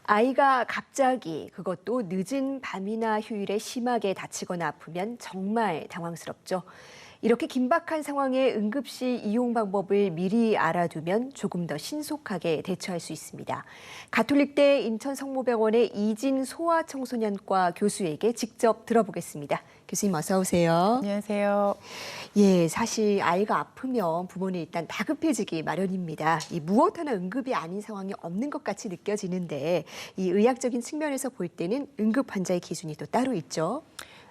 아이가 갑자기 그것도 늦은 밤이나 휴일에 심하게 다치거나 아프면 정말 당황스럽죠. 이렇게 긴박한 상황에 응급실 이용 방법을 미리 알아두면 조금 더 신속하게 대처할 수 있습니다. 가톨릭대 인천성모병원의 이진 소아청소년과 교수에게 직접 들어보겠습니다. 교수님 어서 오세요. 안녕하세요. 예, 사실 아이가 아프면 부모는 일단 다급해지기 마련입니다. 이 무엇 하나 응급이 아닌 상황이 없는 것 같이 느껴지는데 이 의학적인 측면에서 볼 때는 응급 환자의 기준이 또 따로 있죠.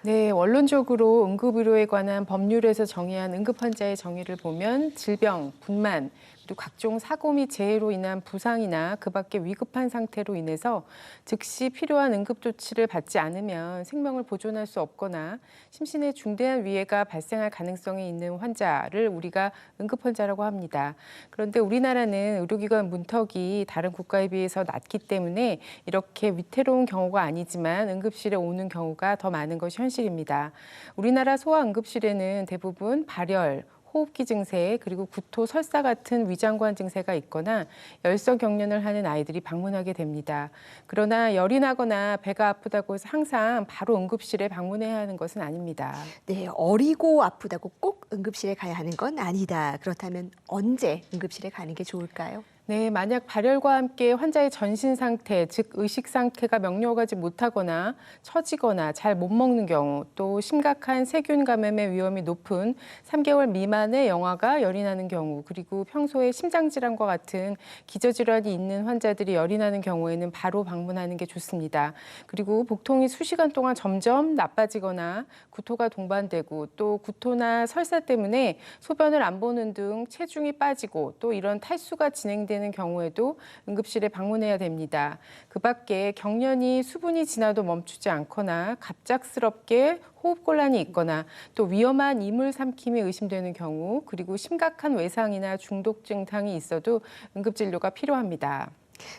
네, 원론적으로 응급의료에 관한 법률에서 정의한 응급환자의 정의를 보면 질병, 분만, 그리고 각종 사고 및 재해로 인한 부상이나 그 밖의 위급한 상태로 인해서 즉시 필요한 응급조치를 받지 않으면 생명을 보존할 수 없거나 심신에 중대한 위해가 발생할 가능성이 있는 환자를 우리가 응급환자라고 합니다. 그런데 우리나라는 의료기관 문턱이 다른 국가에 비해서 낮기 때문에 이렇게 위태로운 경우가 아니지만 응급실에 오는 경우가 더 많은 것이 현실입니다. 우리나라 소아응급실에는 대부분 발열, 호흡기 증세, 그리고 구토, 설사 같은 위장관 증세가 있거나 열성 경련을 하는 아이들이 방문하게 됩니다. 그러나 열이 나거나 배가 아프다고 해서 항상 바로 응급실에 방문해야 하는 것은 아닙니다. 네, 어리고 아프다고 꼭 응급실에 가야 하는 건 아니다. 그렇다면 언제 응급실에 가는 게 좋을까요? 네, 만약 발열과 함께 환자의 전신 상태, 즉 의식 상태가 명료하지 못하거나 처지거나 잘 못 먹는 경우, 또 심각한 세균 감염의 위험이 높은 3개월 미만의 영아가 열이 나는 경우, 그리고 평소에 심장 질환과 같은 기저질환이 있는 환자들이 열이 나는 경우에는 바로 방문하는 게 좋습니다. 그리고 복통이 수시간 동안 점점 나빠지거나 구토가 동반되고 또 구토나 설사 때문에 소변을 안 보는 등 체중이 빠지고 또 이런 탈수가 진행되는 경우에도 응급실에 방문해야 됩니다. 그 밖에 경련이 수분이 지나도 멈추지 않거나 갑작스럽게 호흡곤란이 있거나 또 위험한 이물 삼킴이 의심되는 경우 그리고 심각한 외상이나 중독 증상이 있어도 응급진료가 필요합니다.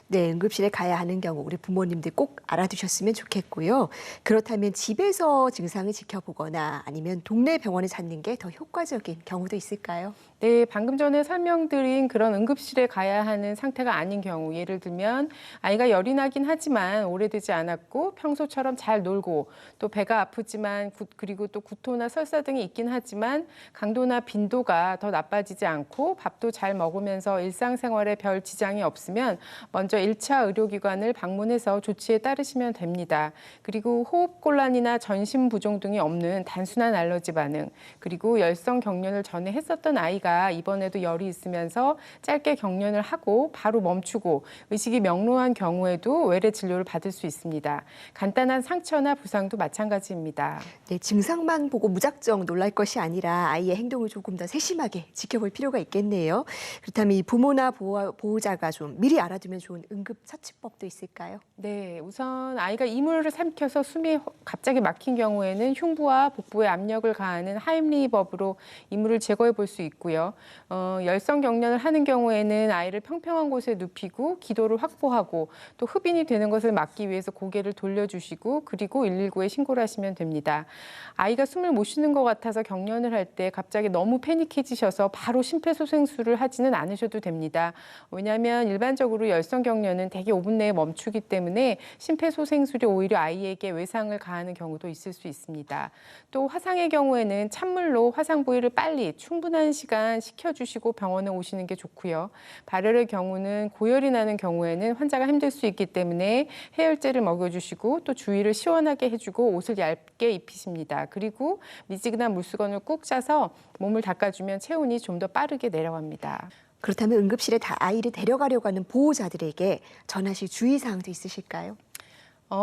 네, 응급실에 가야 하는 경우 우리 부모님들 꼭 알아두셨으면 좋겠고요. 그렇다면 집에서 증상을 지켜보거나 아니면 동네 병원을 찾는 게 더 효과적인 경우도 있을까요? 네, 방금 전에 설명드린 그런 응급실에 가야 하는 상태가 아닌 경우, 예를 들면 아이가 열이 나긴 하지만 오래되지 않았고 평소처럼 잘 놀고 또 배가 아프지만 그리고 또 구토나 설사 등이 있긴 하지만 강도나 빈도가 더 나빠지지 않고 밥도 잘 먹으면서 일상생활에 별 지장이 없으면 먼저 1차 의료기관을 방문해서 조치에 따르시면 됩니다. 그리고 호흡곤란이나 전신부종 등이 없는 단순한 알러지 반응, 그리고 열성 경련을 전에 했었던 아이가 이번에도 열이 있으면서 짧게 경련을 하고 바로 멈추고 의식이 명료한 경우에도 외래 진료를 받을 수 있습니다. 간단한 상처나 부상도 마찬가지입니다. 네, 증상만 보고 무작정 놀랄 것이 아니라 아이의 행동을 조금 더 세심하게 지켜볼 필요가 있겠네요. 그렇다면 이 부모나 보호자가 좀 미리 알아두면 좋은 응급 처치법도 있을까요? 네, 우선 아이가 이물을 삼켜서 숨이 갑자기 막힌 경우에는 흉부와 복부에 압력을 가하는 하임리히법으로 이물을 제거해 볼 수 있고요. 열성 경련을 하는 경우에는 아이를 평평한 곳에 눕히고 기도를 확보하고 또 흡인이 되는 것을 막기 위해서 고개를 돌려주시고 그리고 119에 신고를 하시면 됩니다. 아이가 숨을 못 쉬는 것 같아서 경련을 할 때 갑자기 너무 패닉해지셔서 바로 심폐소생술을 하지는 않으셔도 됩니다. 왜냐하면 일반적으로 열성 경련은 대개 5분 내에 멈추기 때문에 심폐소생술이 오히려 아이에게 외상을 가하는 경우도 있을 수 있습니다. 또 화상의 경우에는 찬물로 화상 부위를 빨리 충분한 시간 식혀주시고 병원에 오시는 게 좋고요. 발열의 경우는 고열이 나는 경우에는 환자가 힘들 수 있기 때문에 해열제를 먹여주시고 또 주위를 시원하게 해주고 옷을 얇게 입히십니다. 그리고 미지근한 물수건을 꾹 짜서 몸을 닦아주면 체온이 좀 더 빠르게 내려갑니다. 그렇다면 응급실에 아이를 데려가려고 하는 보호자들에게 전하실 주의사항도 있으실까요?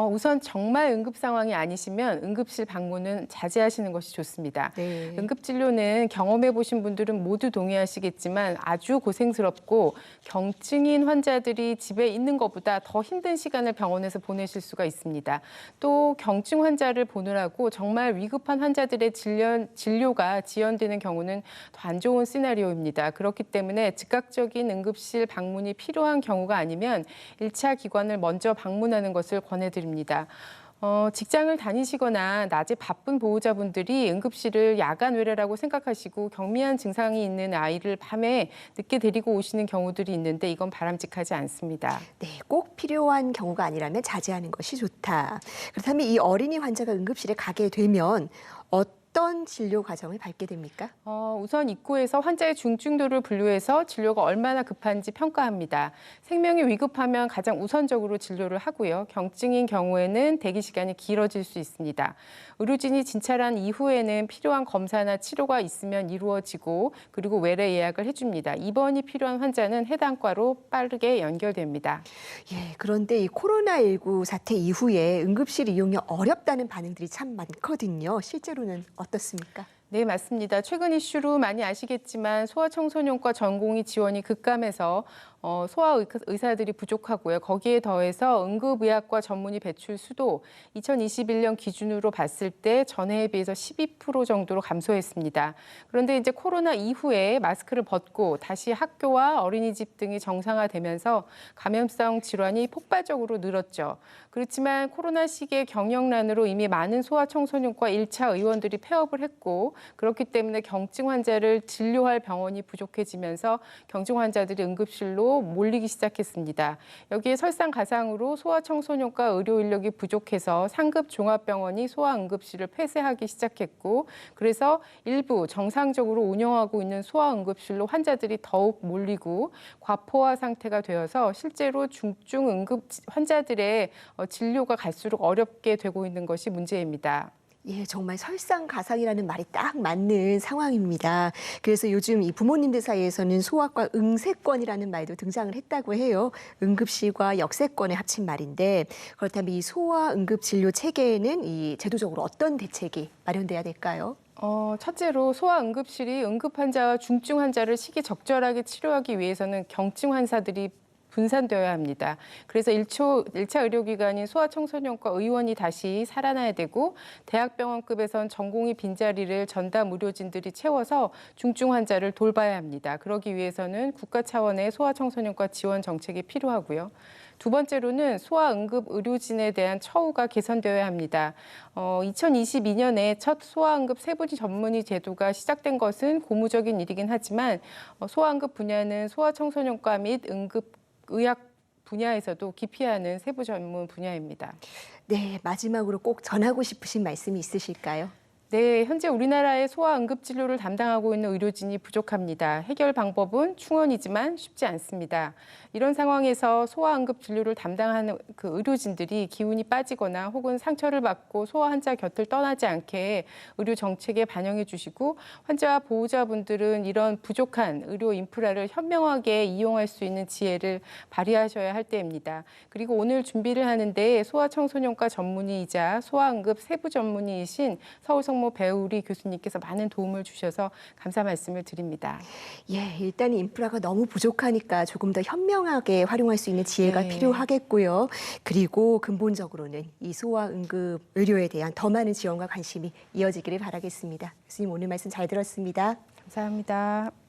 우선 정말 응급 상황이 아니시면 응급실 방문은 자제하시는 것이 좋습니다. 네. 응급진료는 경험해 보신 분들은 모두 동의하시겠지만 아주 고생스럽고 경증인 환자들이 집에 있는 것보다 더 힘든 시간을 병원에서 보내실 수가 있습니다. 또 경증 환자를 보느라고 정말 위급한 환자들의 진료가 지연되는 경우는 더 안 좋은 시나리오입니다. 그렇기 때문에 즉각적인 응급실 방문이 필요한 경우가 아니면 1차 기관을 먼저 방문하는 것을 권해드립니다. 직장을 다니시거나 낮에 바쁜 보호자분들이 응급실을 야간 외래라고 생각하시고 경미한 증상이 있는 아이를 밤에 늦게 데리고 오시는 경우들이 있는데 이건 바람직하지 않습니다. 네, 꼭 필요한 경우가 아니라면 자제하는 것이 좋다. 그렇다면 이 어린이 환자가 응급실에 가게 되면 어떤 진료 과정을 밟게 됩니까? 우선 입구에서 환자의 중증도를 분류해서 진료가 얼마나 급한지 평가합니다. 생명이 위급하면 가장 우선적으로 진료를 하고요. 경증인 경우에는 대기 시간이 길어질 수 있습니다. 의료진이 진찰한 이후에는 필요한 검사나 치료가 있으면 이루어지고 그리고 외래 예약을 해줍니다. 입원이 필요한 환자는 해당 과로 빠르게 연결됩니다. 예, 그런데 이 코로나19 사태 이후에 응급실 이용이 어렵다는 반응들이 참 많거든요. 실제로는 어떻습니까? 네, 맞습니다. 최근 이슈로 많이 아시겠지만 소아청소년과 전공의 지원이 급감해서 소아 의사들이 부족하고요. 거기에 더해서 응급의학과 전문의 배출 수도 2021년 기준으로 봤을 때 전해에 비해서 12% 정도로 감소했습니다. 그런데 이제 코로나 이후에 마스크를 벗고 다시 학교와 어린이집 등이 정상화되면서 감염성 질환이 폭발적으로 늘었죠. 그렇지만 코로나 시기의 경영난으로 이미 많은 소아청소년과 1차 의원들이 폐업을 했고 그렇기 때문에 경증 환자를 진료할 병원이 부족해지면서 경증 환자들이 응급실로 몰리기 시작했습니다. 여기에 설상가상으로 소아청소년과 의료 인력이 부족해서 상급 종합병원이 소아응급실을 폐쇄하기 시작했고 그래서 일부 정상적으로 운영하고 있는 소아응급실로 환자들이 더욱 몰리고 과포화 상태가 되어서 실제로 중증 응급 환자들의 진료가 갈수록 어렵게 되고 있는 것이 문제입니다. 예, 정말 설상가상이라는 말이 딱 맞는 상황입니다. 그래서 요즘 이 부모님들 사이에서는 소아과 응세권이라는 말도 등장을 했다고 해요. 응급실과 역세권을 합친 말인데 그렇다면 이 소아 응급 진료 체계에는 이 제도적으로 어떤 대책이 마련돼야 될까요? 첫째로 소아응급실이 응급 환자와 중증 환자를 시기적절하게 치료하기 위해서는 경증 환자들이 분산되어야 합니다. 그래서 1차 의료기관인 소아청소년과 의원이 다시 살아나야 되고 대학병원급에선 전공의 빈자리를 전담 의료진들이 채워서 중증 환자를 돌봐야 합니다. 그러기 위해서는 국가 차원의 소아청소년과 지원 정책이 필요하고요. 두 번째로는 소아응급 의료진에 대한 처우가 개선되어야 합니다. 2022년에 첫 소아응급 세분위 전문의 제도가 시작된 것은 고무적인 일이긴 하지만 소아응급 분야는 소아청소년과 및 의학 분야에서도 기피하는 세부 전문 분야입니다. 네, 마지막으로 꼭 전하고 싶으신 말씀이 있으실까요? 네, 현재 우리나라의 소아 응급 진료를 담당하고 있는 의료진이 부족합니다. 해결 방법은 충원이지만 쉽지 않습니다. 이런 상황에서 소아 응급 진료를 담당하는 그 의료진들이 기운이 빠지거나 혹은 상처를 받고 소아 환자 곁을 떠나지 않게 의료 정책에 반영해 주시고 환자와 보호자분들은 이런 부족한 의료 인프라를 현명하게 이용할 수 있는 지혜를 발휘하셔야 할 때입니다. 그리고 오늘 준비를 하는데 소아청소년과 전문의이자 소아 응급 세부 전문의이신 서울성모 배우리 교수님께서 많은 도움을 주셔서 감사 말씀을 드립니다. 예, 일단 인프라가 너무 부족하니까 조금 더 현명하게 활용할 수 있는 지혜가 네. 필요하겠고요. 그리고 근본적으로는 이 소아 응급 의료에 대한 더 많은 지원과 관심이 이어지기를 바라겠습니다. 교수님 오늘 말씀 잘 들었습니다. 감사합니다.